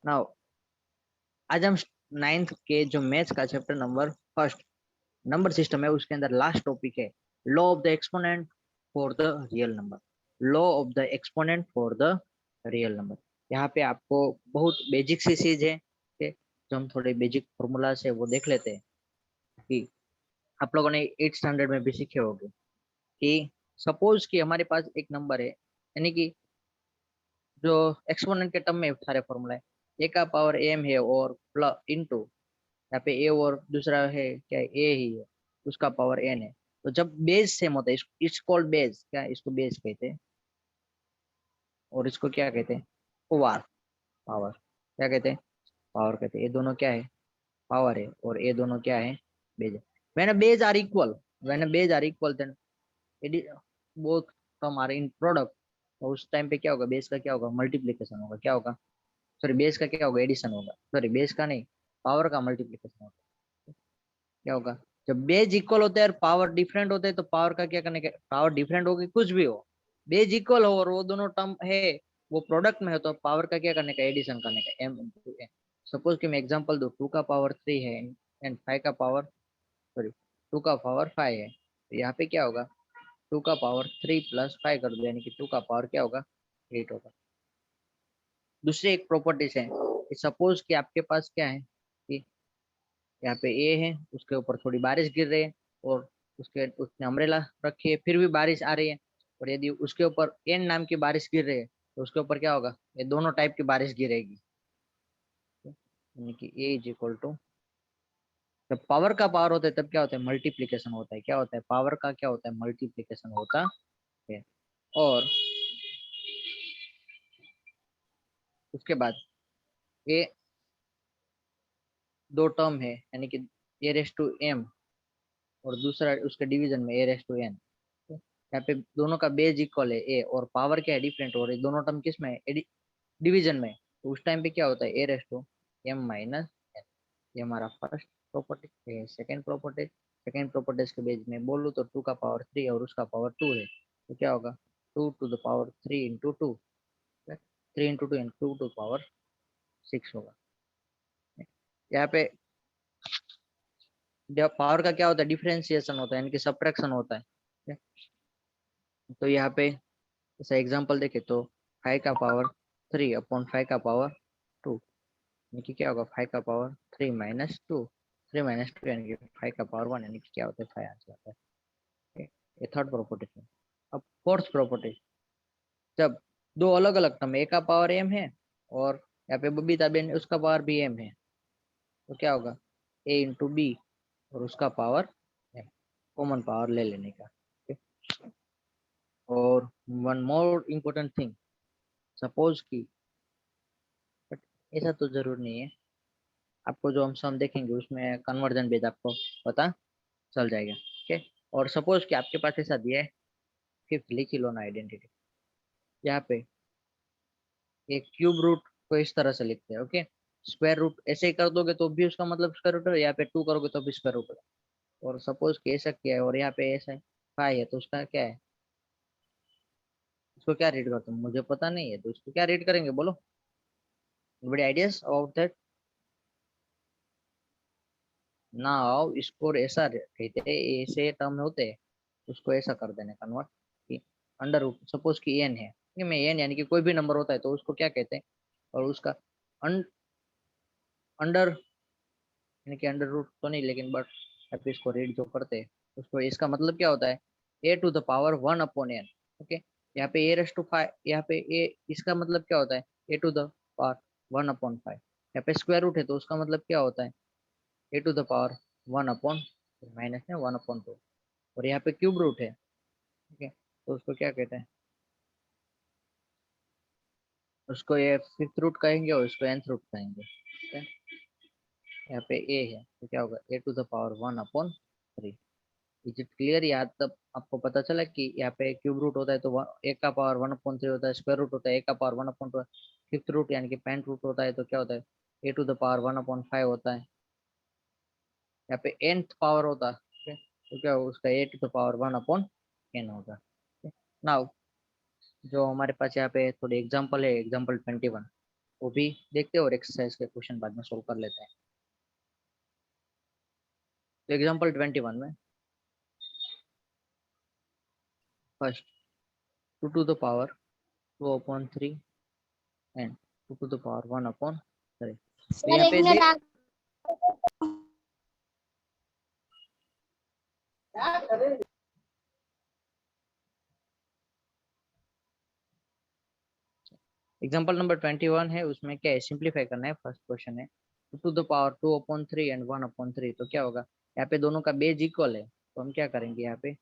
Now आज हम ninth के जो मैथ्स का chapter number first number system है उसके अंदर लास्ट टॉपिक है law of the exponent for the real number. Law of the exponent for the real number. यहाँ पे आपको बहुत बेसिक सी चीज है कि जो हम थोड़े बेसिक फॉर्मूला से वो देख लेते हैं कि आप लोगों ने 8th स्टैंडर्ड में भी सीखे होंगे कि सपोज कि हमारे पास एक नंबर है, यानी कि जो एक्सपोनेंट के टर्म में सारे फॉर्मूला है, ए का पावर एम है और प्लस इंटू यहाँ पे ए और दूसरा है क्या ए ही है, उसका पावर एन है। तो जब बेस सेम होता है इट्स कॉल्ड बेस, क्या इसको बेस कहते हैं और इसको क्या कहते हैं पावर। पावर क्या कहते हैं, पावर कहते हैं। ये दोनों क्या है, पावर है और ये दोनों क्या है, बेज है। When bases are equal, when bases are equal then both term are in product. तो उस टाइम पे क्या होगा, बेस का क्या होगा, मल्टीप्लीकेशन होगा। क्या होगा, सॉरी बेस का क्या होगा, एडिशन होगा। सॉरी बेस का नहीं, पावर का मल्टीप्लीकेशन होगा। क्या होगा, जब बेज इक्वल होते हैं और पावर डिफरेंट होते हैं तो पावर का क्या करने का, पावर डिफरेंट होगी कुछ भी हो, बेज इक्वल हो और वो दोनों टर्म है वो प्रोडक्ट में है तो पावर का क्या करने का, एडिशन करने का, एम इंटू एन। सपोज कि मैं एग्जांपल दूं, 2 का पावर 3 है एंड 5 का पावर, सॉरी 2 का पावर 5 है, तो यहाँ पे क्या होगा, 2 का पावर 3 प्लस 5 कर दो, यानी कि 2 का पावर क्या होगा, 8 होगा। दूसरी एक प्रॉपर्टीज है, सपोज कि आपके पास क्या है कि यहाँ पे ए है, उसके ऊपर थोड़ी बारिश गिर रही है और उसने अम्ब्रेला रखी है फिर भी बारिश आ रही है, और यदि उसके ऊपर एन नाम की बारिश गिर रही है तो उसके ऊपर क्या होगा, ये दोनों टाइप की बारिश गिरेगी। यानी कि ए इज इक्वल टू, जब पावर का पावर होता है तब क्या होता है, मल्टीप्लीकेशन होता है। क्या होता है, पावर का क्या होता है, मल्टीप्लीकेशन होता है। और उसके बाद ये दो टर्म है, यानी कि ए रेस टू एम और दूसरा उसके डिवीजन में ए रेस टू एन। यहाँ पे दोनों का बेस इक्वल है ए और पावर क्या है, डिफरेंट, और दोनों टर्म किस में है, डिवीजन में। तो उस टाइम पे क्या होता है, A raise to M minus N. ये हमारा फर्स्ट प्रॉपर्टी है। सेकेंड प्रॉपर्टी, सेकेंड प्रॉपर्टीज के बेस में बोलूँ तो 2 का पावर 3 और उसका पावर 2 है, तो क्या होगा, 2 to the power 3 into 2, 3 into 2 and 2 to the power 6 होगा। यहाँ पे पावर का क्या होता है, डिफरेंशिएशन होता है, यानी कि सब्ट्रैक्शन होता है। तो यहाँ पे जैसे एग्जांपल देखे तो 5 का पावर 3 अपॉन 5 का पावर 2, यानी कि क्या होगा, 5 का पावर 3 माइनस 2, 3 माइनस 2 यानी कि 5 का पावर 1, यानी कि क्या होता है, 5 आंसर आता है। ठीक है? ये थर्ड प्रॉपर्टी है। अब फोर्थ प्रॉपर्टी, जब दो अलग अलग टर्म, ए का पावर एम है और यहाँ पे बबीता बेन उसका पावर भी एम है, तो क्या होगा, ए इंटू बी और उसका पावर एम, कॉमन पावर ले लेने का। ठीक है? और one more important thing, suppose की, बट ऐसा तो जरूर नहीं है, आपको जो हम सम देखेंगे उसमें कन्वर्जन बेस आपको पता चल जाएगा। ठीक है? और सपोज कि आपके पास ऐसा दिया है, फिफ्थ लिख ही लो ना आइडेंटिटी। यहाँ पे एक क्यूब रूट को इस तरह से लिखते हैं, ओके। स्क्वायर रूट ऐसे ही कर दोगे तो भी उसका मतलब स्क्वायर रूट है, यहाँ पे 2 करोगे तो भी स्क्वायर रूट है। और सपोज कि ऐसा किया है और यहाँ पे ऐसा 5 है तो उसका क्या है, उसको क्या रीड करते हैं मुझे पता नहीं है, तो उसको क्या रीड करेंगे बोलो, बड़ी आइडियाज अबाउट दैट। ना आओ, इसको ऐसा कहते हैं, ऐसे टर्म होते हैं, उसको ऐसा कर देने कन्वर्ट कि अंडर रूट, सपोज कि एन है, ठीक है, मैं एन यानी कि कोई भी नंबर होता है तो उसको क्या कहते हैं, और उसका अंडर, यानी कि अंडर रूट तो नहीं लेकिन बट आप इसको रीड जो करते हैं उसको, इसका मतलब क्या होता है, a to the power 1 upon n। Okay, यहाँ पे a⁻⁵, यहाँ पे ए, इसका मतलब क्या होता है, a to the power 1/5। यहाँ पे स्क्वायर रूट है तो उसका मतलब क्या होता है, a to the power 1 upon minus है 1/2। और यहाँ पे क्यूब रूट है, ठीक है, तो उसको क्या कहते हैं, उसको ये फिफ्थ रूट कहेंगे और इसको nth रूट कहेंगे। ठीक है, यहाँ पे a है तो क्या होगा, a to the power 1/3। Is it clear, या तब आपको पता चला कि यहाँ पे क्यूब रूट होता है तो एक का पावर 1/3 होता है, स्क्वायर रूट होता है एक का पावर 1/2, फिफ्थ रूट यानी कि पेंट रूट होता है तो क्या होता है, a to the power 1/5 होता है। यहाँ पे nth पावर होता है, ठीक है, तो क्या होगा, उसका a to the power 1/n होगा। नाउ जो हमारे पास यहाँ पे थोड़ी एग्जाम्पल है, एग्जाम्पल 21। वो भी देखते हैं और एक्सरसाइज के क्वेश्चन बाद में सोल्व कर लेते हैं। तो एग्जांपल 21 में first 2 to the power 2 upon 3 and 2 to the power 1 upon 3। तो सर यहाँ एक पे मिनट एग्जांपल नंबर 21 है, उसमें क्या है, सिंप्लीफाई करना है। फर्स्ट क्वेश्चन है 2 to the power 2 upon 3 and 1 upon 3। तो क्या होगा, यहाँ पे दोनों का बेज इक्वल है, तो हम क्या करेंगे, यहाँ पे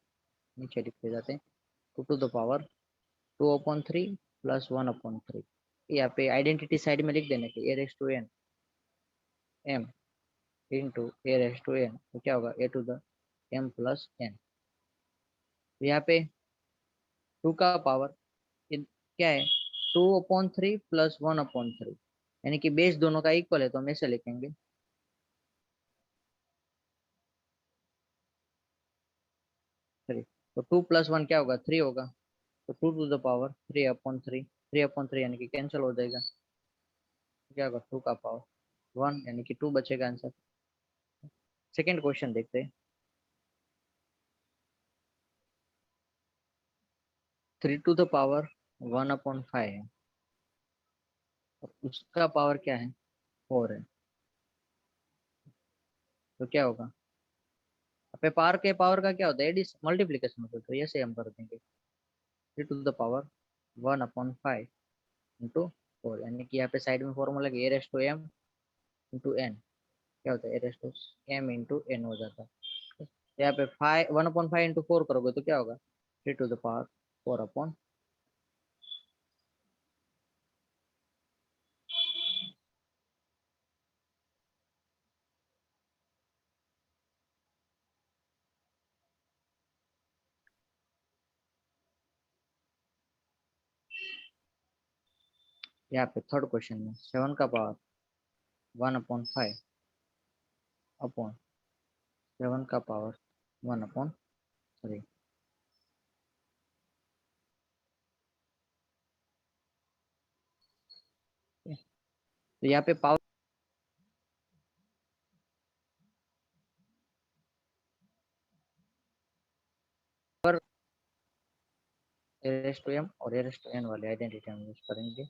नीचे लिखते जाते हैं 2 to the power 2 upon 3 plus 1 upon 3। यहाँ पे आइडेंटिटी साइड में लिख देने के a raised to n m into a raised to n, तो क्या होगा a to the m plus n। तो यहाँ पे 2 का पावर क्या है 2 अपॉन 3 प्लस 1 अपॉन 3, यानी कि बेस दोनों का इक्वल है, तो हम ऐसे लिखेंगे 3। तो 2 प्लस 1 क्या होगा 3 होगा, तो 2 to the power 3 upon 3, 3 upon 3 यानी कि कैंसिल हो जाएगा, तो क्या होगा 2 का पावर 1 यानी कि 2 बचेगा आंसर। सेकेंड क्वेश्चन देखते हैं 3 टू द पावर 1 अपॉन 5 है और उसका पावर क्या है 4 है, तो क्या होगा, पे पावर के पावर का क्या होता है एडिशन मल्टीप्लीकेशन होता है, तो ऐसे हम कर देंगे 3 to the power 1 upon 5 into 4, यानी कि यहाँ पे साइड में formula A raise to M into N, क्या होता है A raise to M into N हो जाता है। तो यहाँ पे 1/5 इंटू 4 करोगे तो क्या होगा 3 टू द पावर 4 अपॉन, यहाँ पे थर्ड क्वेश्चन में 7 का पावर 1/5 अपॉन 7 का पावर 1/3। तो यहाँ पे power A raise to M और ए रेस टू एन वाले आइडेंटिटी हम यूज करेंगे,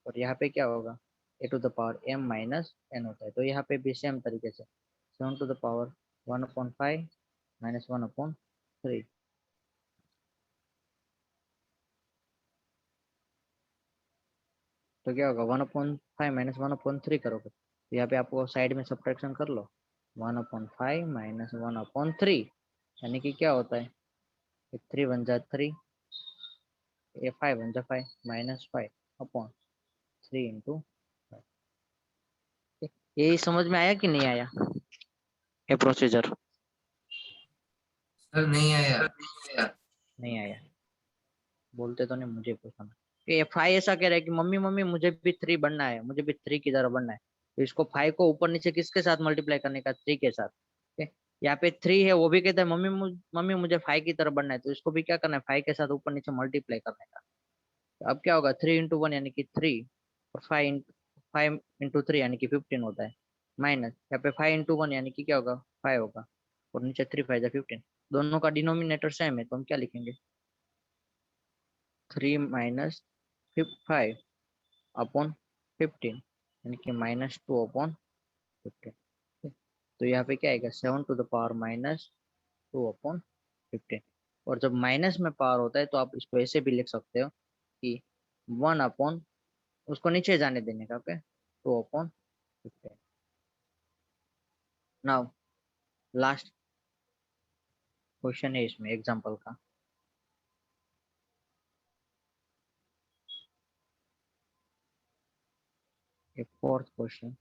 और यहाँ पे क्या होगा A to the power M minus N होता है, तो यहाँ पे भी सेम तरीके से 7 टू द पावर 1/5 माइनस 1/3। तो क्या होगा 1/5 माइनस 1/3 करोगे, तो यहाँ पे आपको साइड में सब्ट्रैक्शन कर लो 1/5 माइनस 1/3, यानी कि क्या होता है 3 बन जा 3, ये 5 बन जा 5 माइनस 5 अपॉन 3 इंटू। ये समझ में आया कि नहीं आया ये प्रोसीजर? सर नहीं आया। नहीं आया, बोलते तो नहीं, मुझे पूछना ये 5 ऐसा कह रहा है कि मम्मी मम्मी मुझे भी 3 बनना है, मुझे भी 3 की तरह बनना है, तो इसको 5 को ऊपर नीचे किसके साथ मल्टीप्लाई करने का 3 के साथ। ठीक है, यहाँ पे 3 है, वो भी कहता है मम्मी मम्मी मुझे 5 की तरह बनना है, तो इसको भी क्या करना है 5 के साथ ऊपर नीचे मल्टीप्लाई करने का। तो अब क्या होगा 3 into 1 यानी कि 3, और 5 into 3 यानी कि 15 होता है, माइनस यहाँ पे 5 into 1 यानी कि क्या होगा 5 होगा, और नीचे 3 5 15, दोनों का डिनोमिनेटर सेम है, तो हम क्या लिखेंगे 3 माइनस 5 अपॉन 15, यानी कि -2/15। तो यहाँ पे क्या आएगा 7 टू द पावर -2/15। और जब माइनस में पावर होता है तो आप इसको ऐसे भी लिख सकते हो कि 1/, उसको नीचे जाने देने का, ओके 2/15। नाउ लास्ट क्वेश्चन है इसमें एग्जांपल का, ये फोर्थ क्वेश्चन।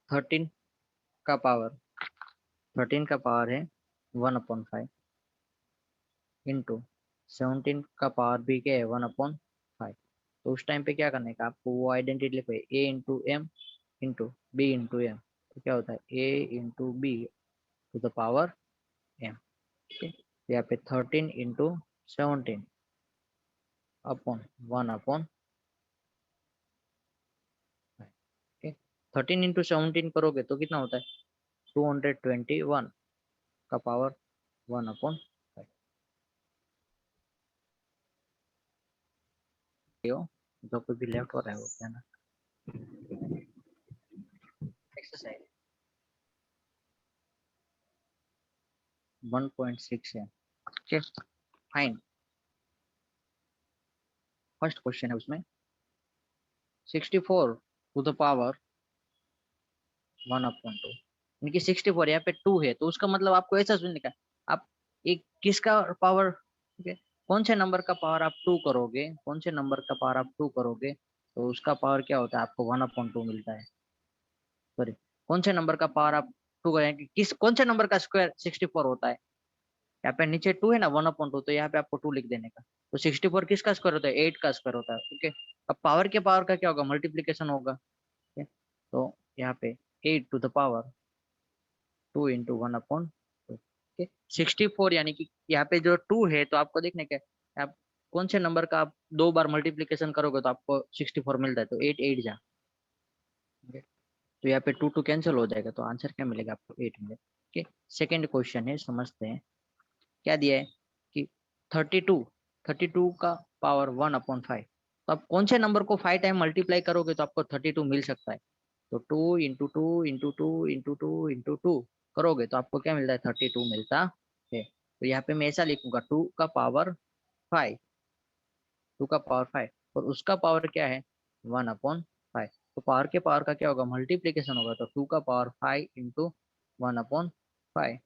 13 का पावर 13 का पावर है 1/5 इंटू 17 का पावर भी क्या है 1/5। तो उस टाइम पे क्या करने का आपको, वो आइडेंटिटी लिखो A into M into B into M, तो क्या होता है A into B to the power M. ठीक है, यहाँ पे 13 इंटू 17 अपॉन 1/5। 13 इंटू 17 करोगे तो कितना होता है 221 का पावर 1/5। जो कुछ भी लेफ्ट हो रहा है वो क्या ना एक्सरसाइज 1.6 है। Okay fine. फर्स्ट क्वेश्चन है उसमें 64 टू द पावर 1/2 यानी कि 64 यहाँ पे 2 है तो उसका मतलब आपको ऐसा सुनने का आप एक किसका पावर ठीक है कौन से नंबर का पावर आप 2 करोगे कौन से नंबर का पावर आप 2 करोगे तो उसका पावर क्या होता है आपको 1/2 मिलता है। सॉरी कौन से नंबर का पावर आप 2 करेंगे किस कौन से नंबर का स्क्वायर 64 होता है। यहाँ पे नीचे 2 है ना 1/2 तो यहाँ पे आपको 2 लिख देने का। तो 64 किसका स्क्वायर होता है 8 का स्क्वायर होता है। ओके अब पावर के पावर का क्या होगा मल्टीप्लीकेशन होगा। ठीक है तो यहाँ पे 8 टू द पावर 2 इंटू 1/2। 64 यानी कि यहाँ पे जो 2 है तो आपको देखने का आप कौन से नंबर का आप 2 बार मल्टीप्लीकेशन करोगे तो आपको 64 मिलता है तो 8 8 जा। Okay? तो यहाँ पे 2 2 कैंसिल हो जाएगा तो आंसर क्या मिलेगा आपको 8 मिलेगा। ओके सेकेंड क्वेश्चन है समझते हैं क्या दिया है कि 32 का पावर 1/5 तो आप कौन से नंबर को 5 टाइम मल्टीप्लाई करोगे तो आपको 32 मिल सकता है। तो 2 इंटू 2 करोगे तो आपको क्या मिलता है 32 मिलता है। तो यहाँ पे मैं ऐसा लिखूंगा 2 का पावर 5 2 का पावर 5 और उसका पावर क्या है 1/5। तो पावर के पावर का क्या होगा मल्टीप्लीकेशन होगा तो 2 का पावर 5 इंटू 1/5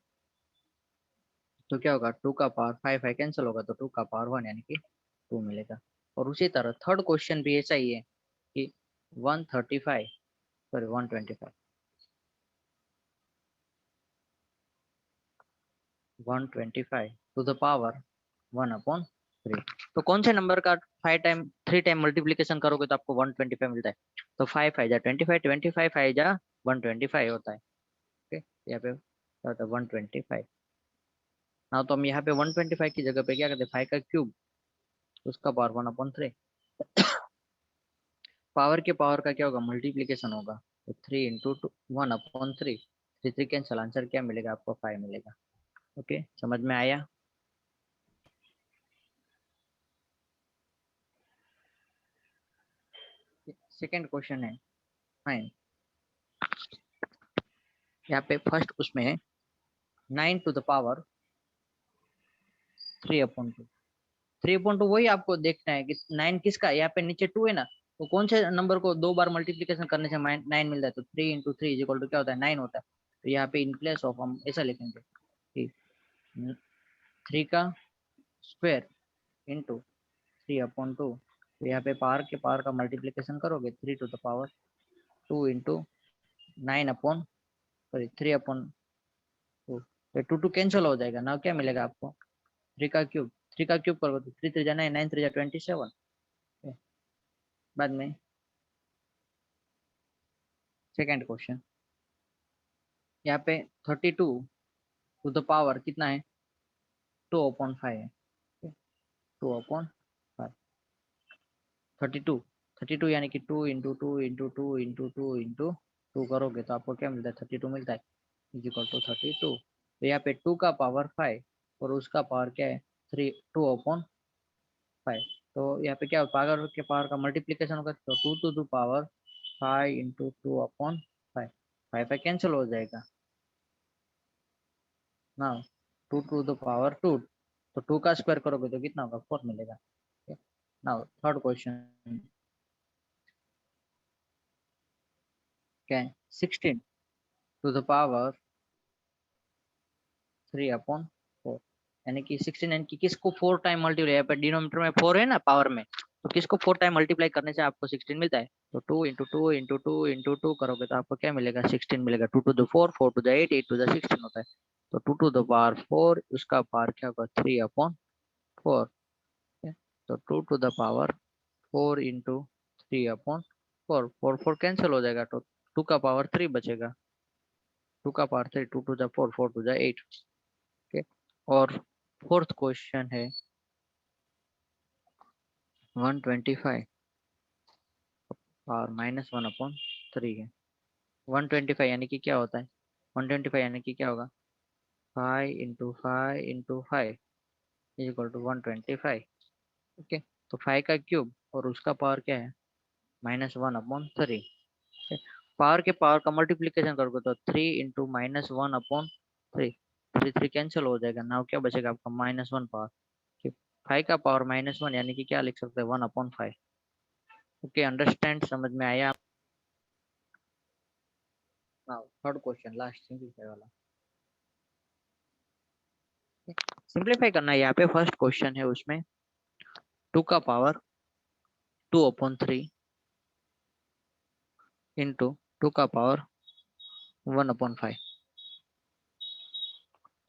तो क्या होगा 2 का पावर 5 कैंसिल होगा तो 2 का पावर 1 यानी कि 2 मिलेगा। और उसी तरह थर्ड क्वेश्चन भी ऐसा ही है कि 135 सॉरी 125 टू द पावर 1/3 तो कौन से नंबर का 3 टाइम मल्टीप्लीकेशन करोगे तो आपको 125 मिलता है। तो 5 5 जा 25 25 5 जा 125 होता है। ओके यहाँ पे क्या होता है 125। ना तो हम यहाँ पे 125 की जगह पे क्या करते हैं 5 का क्यूब उसका पावर 1/3 पावर के पावर का क्या होगा मल्टीप्लीकेशन होगा तो 3 इंटू 1/3 3 3 कैंसल आंसर क्या मिलेगा आपको 5 मिलेगा। ओके समझ में आया। सेकेंड क्वेश्चन है फाइन। यहाँ पे फर्स्ट उसमें है 9 टू द पावर 3/2 3/2 वही आपको देखना है कि 9 किसका यहाँ पे नीचे 2 है ना तो कौन से नंबर को 2 बार मल्टीप्लीकेशन करने से 9 मिलता है तो 3 इंटू 3 इक्वल टू क्या होता है 9 होता है। तो यहाँ पे इन प्लेस ऑफ हम ऐसा लिखेंगे कि 3 का स्क्वायर इंटू 3/2 तो यहाँ पे पावर के पावर का मल्टीप्लीकेशन करोगे 3 टू द पावर 2 इंटू 3/2 तो 2 कैंसिल हो जाएगा ना क्या मिलेगा आपको 3 का क्यूब करोगे तो 3 3 जा 9 9 3 जा 27। बाद में सेकेंड क्वेश्चन यहाँ पे 32 टू द पावर कितना है 2/5 है 2/5 32 32 यानी कि 2 करोगे तो आपको क्या मिलता है 32 मिलता है इक्वल टू 32। तो यहाँ पे 2 का पावर 5 और उसका पावर क्या है 2/5 तो यहाँ पे क्या पावर के पावर का मल्टीप्लीकेशन होगा तो 2 to the power 5 into 2/5 5 cancel हो जाएगा ना 2 टू द पावर 2 तो 2 का स्क्वायर करोगे तो कितना होगा 4 मिलेगा। नाउ थर्ड क्वेश्चन क्या है 16 टू द पावर 3/4 यानी कि 16 यानी कि किसको 4 टाइम मल्टीप्लाई यहाँ पे डिनोमिनेटर में 4 है ना पावर में तो किसको 4 टाइम मल्टीप्लाई करने से आपको 16 मिलता है। तो 2 इंटू 2 करोगे तो आपको क्या मिलेगा 16 मिलेगा 2 to the 4 4 to the 8 8 to the 16 होता है। तो 2 टू द पावर 4 उसका पावर क्या होगा 3/4 तो 2 to the power 4 into 3/4 4 4 cancel हो जाएगा तो 2 का पावर 3 बचेगा 2 का power 3 2 to the 4 4 to the 8। Okay और फोर्थ क्वेश्चन है 125 और -1/3 है। 125 यानी कि क्या होता है? 125 यानी कि क्या होगा? 5 into 5 is equal to 125। Okay, तो 5 का क्यूब और उसका पावर क्या है? -1/3। पावर के पावर का मल्टीप्लीकेशन करोगे तो 3 इंटू -1/3, 3 कैंसिल हो जाएगा। नाउ क्या बचेगा आपका? -1 पावर। 5 का पावर -1 यानी कि क्या लिख सकते हैं? 1/5। Okay, understand? समझ में आया? Now third question, last simplify वाला। सिंपलीफाई करना है। यहाँ पे फर्स्ट क्वेश्चन है, उसमें 2 का पावर 2/3 इंटू 2 का पावर 1/5।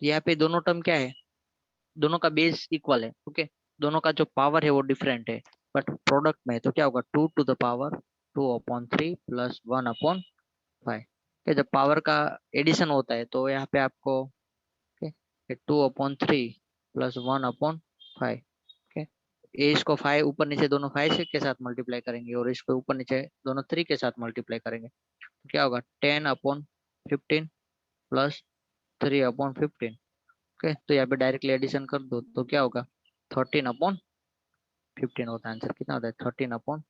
यहाँ पे दोनों टर्म क्या है? दोनों का बेस इक्वल है। ओके, दोनों का जो पावर है वो डिफरेंट है, बट प्रोडक्ट में तो क्या होगा? 2 टू द पावर 2/3 प्लस 1/5। जब पावर का एडिशन होता है तो यहाँ पे आपको 2/3 प्लस 1/5। ओके, ये इसको 5 ऊपर नीचे दोनों 5 के साथ मल्टीप्लाई करेंगे और इसको ऊपर नीचे दोनों 3 के साथ मल्टीप्लाई करेंगे तो क्या होगा? 10/15 प्लस 3/15। ओके, तो यहाँ पे डायरेक्टली एडिशन कर दो तो क्या होगा? 13/15 होता है। आंसर कितना होता है? 13/15।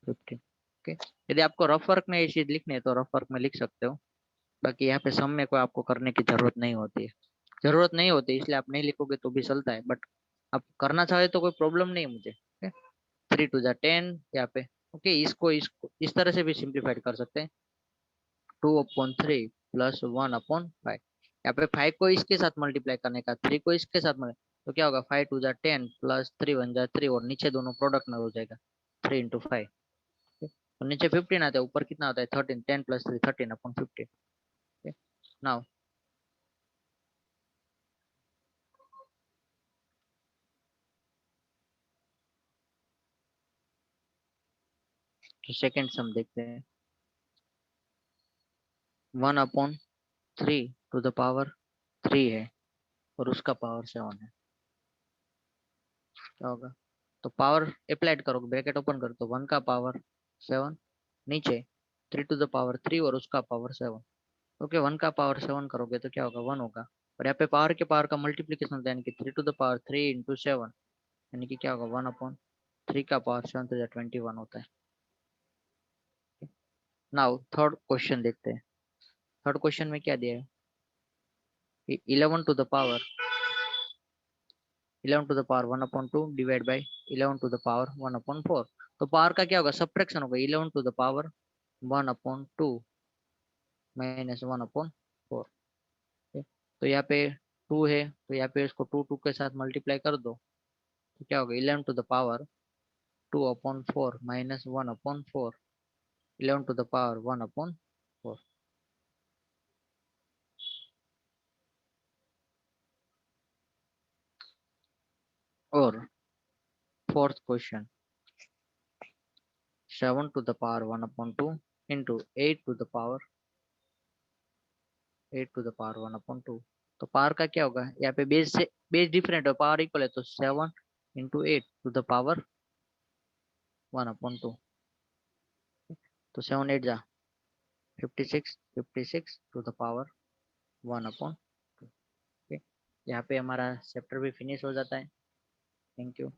ओके, यदि आपको रफ वर्क में ये चीज लिखनी है तो रफ वर्क में लिख सकते हो। बाकी यहाँ पे सम में कोई आपको करने की जरूरत नहीं होती है। जरूरत नहीं होती इसलिए आप नहीं लिखोगे तो भी चलता है, बट आप करना चाहे तो कोई प्रॉब्लम नहीं है मुझे। 3 टू द 10 यहाँ पे। ओके, इसको इस तरह से भी सिंप्लीफाइड कर सकते हैं। 2/3 प्लस 1/5। यहाँ पे 5 को इसके साथ मल्टीप्लाई करने का, 3 को इसके साथ तो क्या होगा? 5 टू द 10 प्लस 3 1 जा 3 और नीचे दोनों प्रोडक्ट में हो जाएगा 3 इंटू 5। और नीचे 15 आता है, ऊपर कितना होता है? 13। 10 प्लस 3 13/15। नाउ सेकेंड सम देखते हैं। 1/3 टू द पावर 3 है और उसका पावर 7 है। क्या होगा? तो पावर अप्लाइड करो, ब्रैकेट ओपन करो तो 1 का पावर 7, नीचे 3 टू द पावर 3 और उसका पावर 7। ओके, 1 का पावर 7 करोगे तो क्या होगा? 1 होगा। और यहाँ पे पावर के पावर का मल्टीप्लीकेशन होता है, यानी कि 3 टू द पावर 3 इंटू 7, यानी कि क्या होगा? 1/3 का पावर 7 तो 21 होता है। नाउ थर्ड क्वेश्चन देखते हैं। थर्ड क्वेश्चन में क्या दिया है? 11 to the power 1/2 divide by 11 to the power 1/4। तो पावर का क्या होगा? सब्ट्रैक्शन होगा। 11 टू द पावर 1/2 माइनस 1/4। तो यहाँ पे 2 है तो यहाँ पे इसको 2 के साथ मल्टीप्लाई कर दो तो क्या होगा? 11 to the power 2/4 minus 1/4। 11 to the power 1/4। और fourth question 7 to the power 1/2 into 8 to the power तो पावर का क्या होगा? यहाँ पे बेस से बेस डिफरेंट है, पावर इक्वल है, तो 7 इंटू 8 टू द पावर 1/2। तो 7 8 जा 56, 56 टू द पावर 1/2। यहाँ पे हमारा चैप्टर भी फिनिश हो जाता है। Thank you.